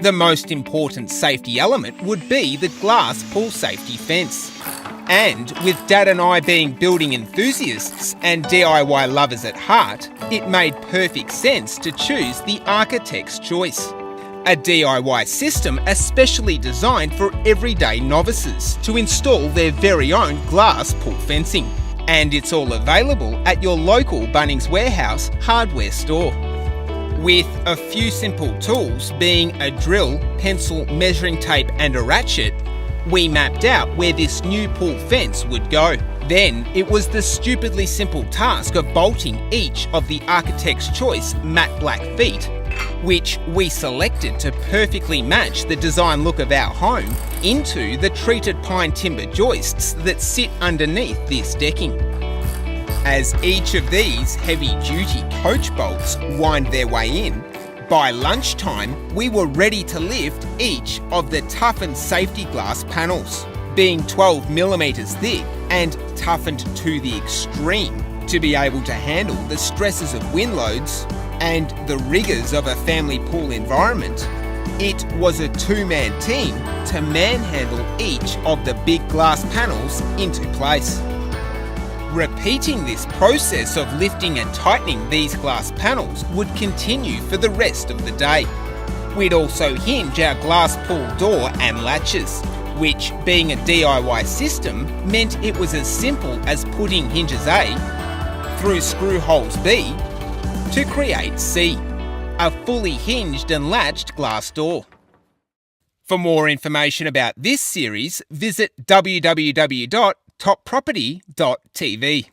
The most important safety element would be the glass pool safety fence. And with Dad and I being building enthusiasts and DIY lovers at heart, it made perfect sense to choose the architect's choice. A DIY system especially designed for everyday novices to install their very own glass pool fencing. And it's all available at your local Bunnings Warehouse hardware store. With a few simple tools being a drill, pencil, measuring tape and a ratchet, we mapped out where this new pool fence would go. Then it was the stupidly simple task of bolting each of the architect's choice matte black feet, which we selected to perfectly match the design look of our home, into the treated pine timber joists that sit underneath this decking. As each of these heavy-duty coach bolts wind their way in, by lunchtime we were ready to lift each of the toughened safety glass panels, being 12mm thick and toughened to the extreme to be able to handle the stresses of wind loads and the rigours of a family pool environment. It was a two-man team to manhandle each of the big glass panels into place. Repeating this process of lifting and tightening these glass panels would continue for the rest of the day. We'd also hinge our glass pool door and latches, which, being a DIY system, meant it was as simple as putting hinges A through screw holes B to create C, a fully hinged and latched glass door. For more information about this series, visit www.topproperty.tv.